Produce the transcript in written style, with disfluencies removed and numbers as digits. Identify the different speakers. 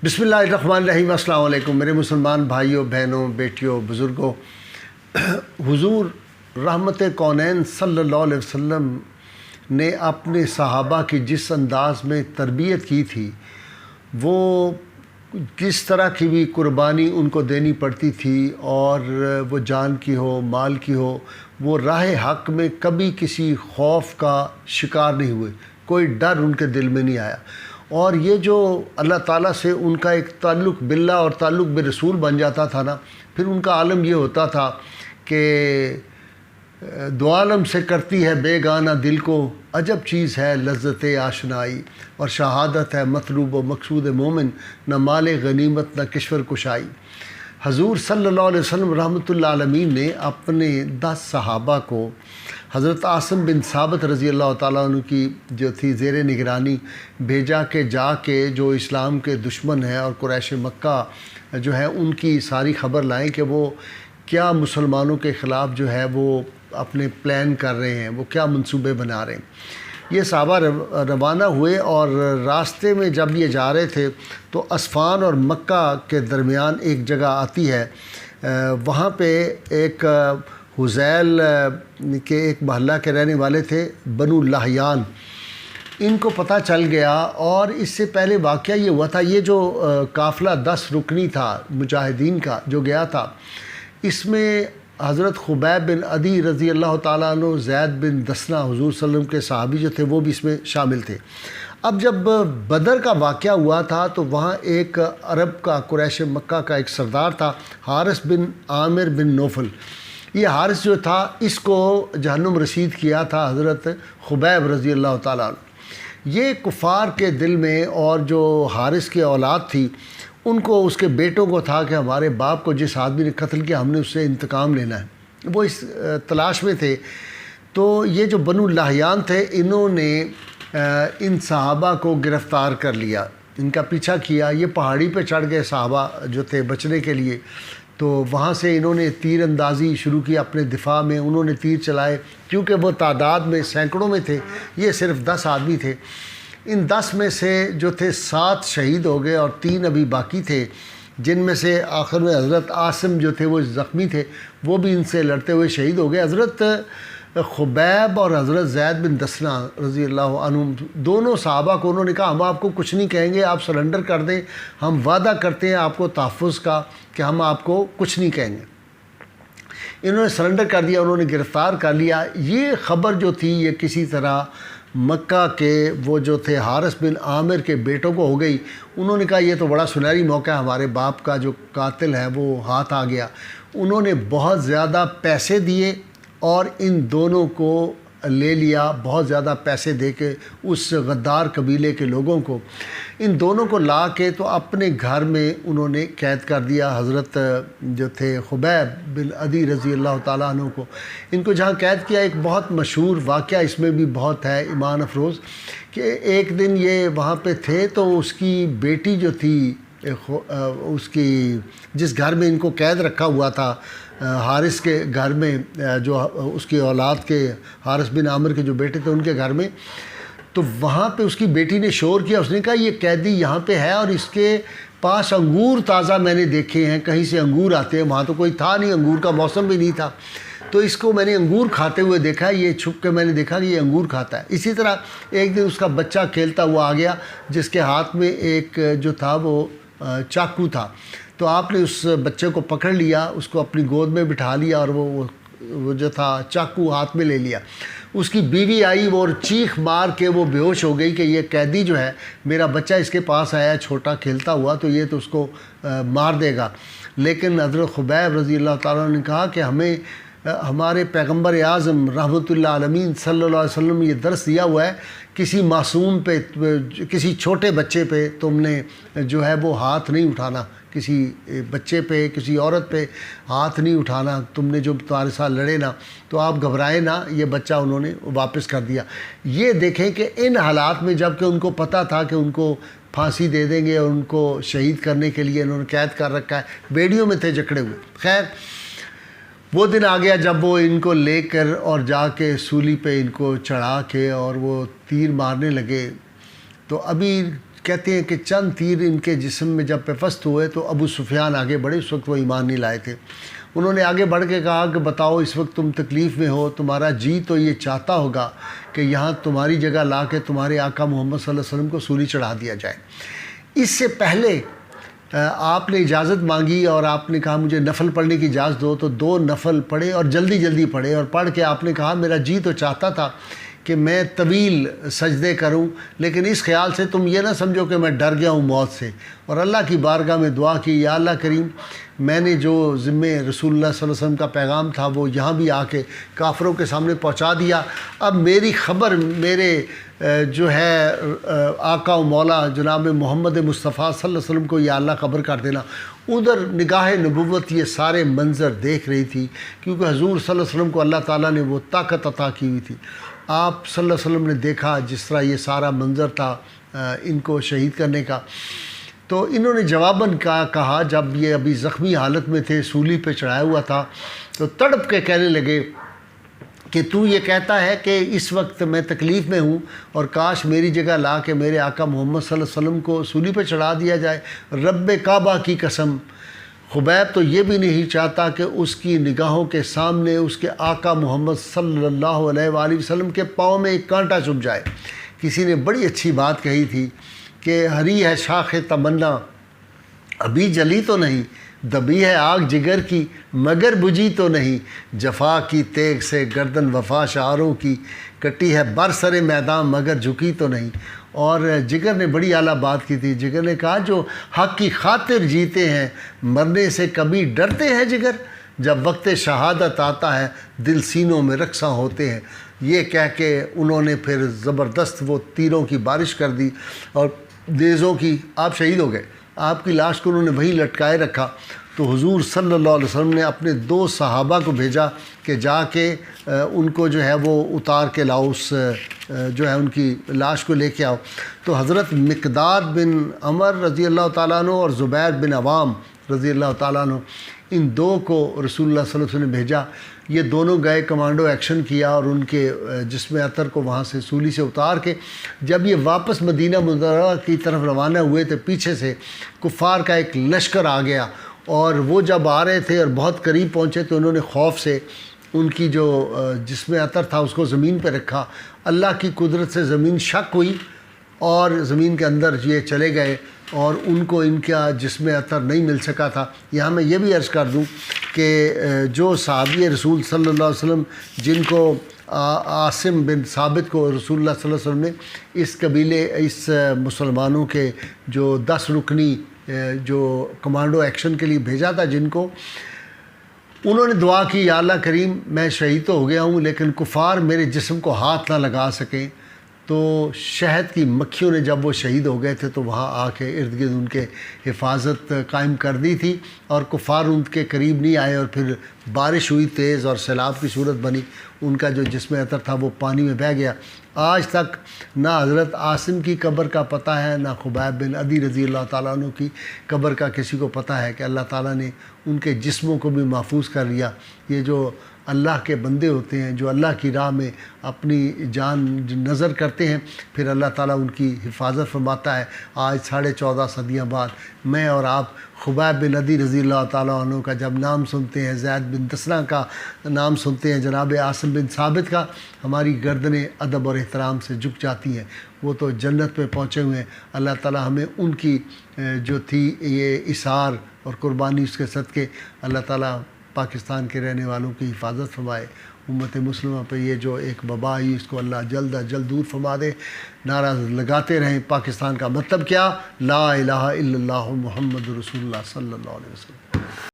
Speaker 1: बिस्मिल्लाहिर्रहमानिर्रहीम। अस्सलाम वालेकुम मेरे मुसलमान भाइयों, बहनों, बेटियों, बुज़ुर्गों। हुज़ूर रहमत कौनैन सल्लल्लाहु अलैहि वसल्लम ने अपने सहाबा की जिस अंदाज़ में तरबियत की थी, वो किस तरह की भी कुर्बानी उनको देनी पड़ती थी, और वो जान की हो, माल की हो, वो राह हक़ में कभी किसी खौफ का शिकार नहीं हुए, कोई डर उनके दिल में नहीं आया। और ये जो अल्लाह ताला से उनका एक ताल्लुक़ बिल्लाह और ताल्लुक़ बे रसूल बन जाता था ना, फिर उनका आलम ये होता था कि दो आलम से करती है बेगाना दिल को, अजब चीज़ है लज़्ज़त आशनाई, और शहादत है मतलूब व मकसूद मोमिन, न माल गनीमत न किश्वर कुशाई। हजूर सल्लल्लाहु अलैहि वसल्लम रहमतुल्लाह अलमीन ने अपने 10 सहाबा को हज़रत आसिम बिन साबित रज़ी अल्लाह ताला अन्हु की जो थी ज़ेर निगरानी भेजा के जाके जो इस्लाम के दुश्मन हैं और कुरैश मक्का जो है उनकी सारी ख़बर लाएं कि वो क्या मुसलमानों के ख़िलाफ़ जो है वो अपने प्लान कर रहे हैं, वो क्या मंसूबे बना रहे हैं। ये सहाबा रवाना हुए, और रास्ते में जब ये जा रहे थे तो अस्फ़ान और मक्का के दरमियान एक जगह आती है, वहाँ पे एक हुज़ैल के एक महल्ला के रहने वाले थे बनु लहयान। इनको पता चल गया, और इससे पहले वाक़या ये हुआ था, ये जो काफ़िला 10 रुकनी था मुजाहिदीन का जो गया था, इसमें हज़रत खुबैब बिन अदी रज़ी अल्लाह ताला अन्हु, ज़ैद बिन दसना हुज़ूर सल्लल्लाहु अलैहि वसल्लम के सहाबी जो थे वो भी इसमें शामिल थे। अब जब बदर का वाक़या हुआ था तो वहाँ एक अरब का, कुरैश मक्का का एक सरदार था, हारिस बिन आमिर बिन नौफल। ये हारिस जो था, इसको जहन्नुम रसीद किया था हज़रत खुबैब रज़ी अल्लाह ताला अन्हु। ये कुफ़ार के दिल में, और जो हारिस की औलाद थी उनको, उसके बेटों को था कि हमारे बाप को जिस आदमी ने कत्ल किया हमने उससे इंतकाम लेना है, वो इस तलाश में थे। तो ये जो बनु लहयान थे, इन्होंने इन सहाबा को गिरफ़्तार कर लिया, इनका पीछा किया। ये पहाड़ी पे चढ़ गए सहाबा जो थे बचने के लिए, तो वहाँ से इन्होंने तीर अंदाज़ी शुरू की अपने दिफा में। उन्होंने तीर चलाए, क्योंकि वो तादाद में सैकड़ों में थे, ये सिर्फ 10 आदमी थे। इन 10 में से जो थे 7 शहीद हो गए और 3 अभी बाकी थे, जिनमें से आखिर में हज़रत आसिम जो थे वो ज़ख्मी थे, वो भी इनसे लड़ते हुए शहीद हो गए। हज़रत खुबैब और हज़रत ज़ैद बिन दसना रज़ी अल्लाह अन्हुम दोनों सहाबा को उन्होंने कहा, हम आपको कुछ नहीं कहेंगे, आप सरेंडर कर दें, हम वादा करते हैं आपको तहफ़्फ़ुज़ का कि हम आपको कुछ नहीं कहेंगे। इन्होंने सरेंडर कर दिया, उन्होंने गिरफ़्तार कर लिया। ये ख़बर जो थी ये किसी तरह मक्का के वो जो थे हारिस बिन आमिर के बेटों को हो गई। उन्होंने कहा ये तो बड़ा सुनहरी मौका है, हमारे बाप का जो कातिल है वो हाथ आ गया। उन्होंने बहुत ज़्यादा पैसे दिए और इन दोनों को ले लिया, बहुत ज़्यादा पैसे दे के उस गद्दार कबीले के लोगों को। इन दोनों को ला के तो अपने घर में उन्होंने कैद कर दिया। हज़रत जो थे खुबैब बिन अदी रज़ी अल्लाह ताला अन्हु को, इनको जहाँ कैद किया, एक बहुत मशहूर वाक़या इसमें भी बहुत है ईमान अफरोज़, कि एक दिन ये वहाँ पे थे तो उसकी बेटी जो थी, उसकी जिस घर में इनको कैद रखा हुआ था, हारिस के घर में, जो उसकी औलाद के हारिस बिन आमिर के जो बेटे थे उनके घर में, तो वहाँ पे उसकी बेटी ने शोर किया। उसने कहा ये कैदी यहाँ पे है और इसके पास अंगूर ताज़ा मैंने देखे हैं, कहीं से अंगूर आते हैं, वहाँ तो कोई था नहीं, अंगूर का मौसम भी नहीं था, तो इसको मैंने अंगूर खाते हुए देखा, ये छुप के मैंने देखा कि ये अंगूर खाता है। इसी तरह एक दिन उसका बच्चा खेलता हुआ आ गया, जिसके हाथ में एक जो था वो चाकू था, तो आपने उस बच्चे को पकड़ लिया, उसको अपनी गोद में बिठा लिया, और वो जो था चाकू हाथ में ले लिया। उसकी बीवी आई, वो चीख मार के वो बेहोश हो गई कि ये कैदी जो है, मेरा बच्चा इसके पास आया छोटा खेलता हुआ, तो ये तो उसको मार देगा। लेकिन हज़रत खुबैब रज़ी अल्लाह ताला ने कहा कि हमें हमारे पैगम्बर आज़म रहमतुल्लाह अलमीन सल्लल्लाहु अलैहि वसल्लम ये दर्स दिया हुआ है, किसी मासूम पे, किसी छोटे बच्चे पे तुमने जो है वो हाथ नहीं उठाना, किसी बच्चे पे, किसी औरत पे हाथ नहीं उठाना, तुमने जो तुम्हारे साथ लड़े ना, तो आप घबराए ना। ये बच्चा उन्होंने वापस कर दिया। ये देखें कि इन हालात में, जबकि उनको पता था कि उनको फांसी दे देंगे और उनको शहीद करने के लिए इन्होंने कैद कर रखा है, बेड़ियों में थे जकड़े हुए। खैर वो दिन आ गया जब वो इनको लेकर और जाके सूली पे इनको चढ़ा के और वो तीर मारने लगे। तो अभी کہتے ہیں کہ چند تیر ان کے جسم میں جب پیوست ہوئے تو ابو سفیان آگے بڑھے، اس وقت وہ ایمان نہیں لائے تھے۔ انہوں نے آگے بڑھ کے کہا کہ بتاؤ اس وقت تم تکلیف میں ہو، تمہارا جی تو یہ چاہتا ہوگا کہ یہاں تمہاری جگہ لا کے تمہارے آقا محمد صلی اللہ علیہ وسلم کو سولی چڑھا دیا جائے۔ اس سے پہلے آپ نے اجازت مانگی اور آپ نے کہا مجھے نفل پڑھنے کی اجازت دو، تو 2 نفل پڑھے اور جلدی جلدی پڑھے، اور پڑھ کے آپ نے کہا میرا جی تو چاہتا تھا کہ میں طویل سجدے کروں، لیکن اس خیال سے تم یہ نہ سمجھو کہ میں ڈر گیا ہوں موت سے، اور اللہ کی بارگاہ میں دعا کی یا اللہ کریم میں نے جو ذمے رسول اللہ صلی اللہ علیہ وسلم کا پیغام تھا وہ یہاں بھی آ کے کافروں کے سامنے پہنچا دیا، اب میری خبر میرے جو ہے آقا و مولا جناب محمد مصطفیٰ صلی اللہ علیہ وسلم کو یا اللہ خبر کر دینا۔ ادھر نگاہ نبوت یہ سارے منظر دیکھ رہی تھی، کیونکہ حضور صلی اللہ علیہ وسلم کو اللہ تعالیٰ نے وہ طاقت عطا کی ہوئی تھی۔ آپ صلی اللہ علیہ وسلم نے دیکھا جس طرح یہ سارا منظر تھا ان کو شہید کرنے کا، تو انہوں نے جواباً کہا جب یہ ابھی زخمی حالت میں تھے، سولی پہ چڑھایا ہوا تھا، تو تڑپ کے کہنے لگے کہ تو یہ کہتا ہے کہ اس وقت میں تکلیف میں ہوں اور کاش میری جگہ لا کے میرے آقا محمد صلی اللہ علیہ وسلم کو سولی پہ چڑھا دیا جائے۔ رب کعبہ کی قسم، خبیب تو یہ بھی نہیں چاہتا کہ اس کی نگاہوں کے سامنے اس کے آقا محمد صلی اللہ علیہ وآلہ وسلم کے پاؤں میں ایک کانٹا چبھ جائے۔ کسی نے بڑی اچھی بات کہی تھی کہ ہری ہے شاخ تمنا ابھی جلی تو نہیں، دبی ہے آگ جگر کی مگر بجھی تو نہیں، جفا کی تیغ سے گردن وفا شعاروں کی کٹی ہے برسر میدان مگر جھکی تو نہیں۔ اور جگر نے بڑی اعلیٰ بات کی تھی، جگر نے کہا جو حق کی خاطر جیتے ہیں مرنے سے کبھی ڈرتے ہیں جگر، جب وقت شہادت آتا ہے دل سینوں میں رقصاں ہوتے ہیں۔ یہ کہہ کے انہوں نے پھر زبردست وہ تیروں کی بارش کر دی اور نیزوں کی، آپ شہید ہو گئے۔ آپ کی لاش کو انہوں نے وہیں لٹکائے رکھا، تو حضور صلی اللہ علیہ وسلم نے اپنے 2 صحابہ کو بھیجا کہ جا کے ان کو جو ہے وہ اتار کے لاؤ، اس جو ہے ان کی لاش کو لے کے آؤ۔ تو حضرت مقداد بن عمر رضی اللہ تعالیٰ عنہ اور زبیر بن عوام رضی اللہ تعالیٰ عنہ، ان 2 کو رسول اللہ صلی اللہ علیہ وسلم نے بھیجا۔ یہ دونوں گئے، کمانڈو ایکشن کیا اور ان کے جسم اطہر کو وہاں سے سولی سے اتار کے جب یہ واپس مدینہ منورہ کی طرف روانہ ہوئے تو پیچھے سے کفار کا ایک لشکر آ گیا، اور وہ جب آ رہے تھے اور بہت قریب پہنچے تو انہوں نے خوف سے ان کی جو جسم اطہر تھا اس کو زمین پہ رکھا۔ اللہ کی قدرت سے زمین شک ہوئی اور زمین کے اندر یہ چلے گئے اور ان کو ان کا جسم اطہر نہیں مل سکا تھا۔ یہاں میں یہ بھی عرض کر دوں کہ جو صحابی رسول صلی اللہ علیہ وسلم جن کو عاصم بن ثابت کو رسول اللہ صلی اللہ علیہ وسلم نے اس قبیلے اس مسلمانوں کے جو 10 رکنی جو کمانڈو ایکشن کے لیے بھیجا تھا، جن کو انہوں نے دعا کی یا اللہ کریم میں شہید تو ہو گیا ہوں لیکن کفار میرے جسم کو ہاتھ نہ لگا سکیں۔ تو شہد کی مکھیوں نے جب وہ شہید ہو گئے تھے تو وہاں آ کے ارد گرد ان کے حفاظت قائم کر دی تھی اور کفار ان کے قریب نہیں آئے، اور پھر بارش ہوئی تیز اور سیلاب کی صورت بنی، ان کا جو جسم اطہر تھا وہ پانی میں بہہ گیا۔ آج تک نہ حضرت عاصم کی قبر کا پتہ ہے، نہ خبیب بن عدی رضی اللہ تعالیٰ عنہ کی قبر کا کسی کو پتہ ہے کہ اللہ تعالیٰ نے ان کے جسموں کو بھی محفوظ کر لیا۔ یہ جو اللہ کے بندے ہوتے ہیں جو اللہ کی راہ میں اپنی جان نظر کرتے ہیں، پھر اللہ تعالیٰ ان کی حفاظت فرماتا ہے۔ آج 14.5 صدیاں بعد میں اور آپ خبیب بن عدی رضی اللہ تعالیٰ عنہ کا جب نام سنتے ہیں، زید بن دسنہ کا نام سنتے ہیں، جناب عاصم بن ثابت کا، ہماری گردنیں ادب اور احترام سے جھک جاتی ہیں۔ وہ تو جنت پہ پہنچے ہوئے ہیں۔ اللہ تعالیٰ ہمیں ان کی جو تھی یہ اثار اور قربانی اس کے صدقے اللہ تعالیٰ پاکستان کے رہنے والوں کی حفاظت فرمائے۔ امت مسلمہ پہ یہ جو ایک وبا آئی اس کو اللہ جلد از جلد دور فرما دے۔ نعرہ لگاتے رہیں پاکستان کا مطلب کیا؟ لا الہ الا اللہ محمد رسول اللہ صلی اللہ علیہ وسلم۔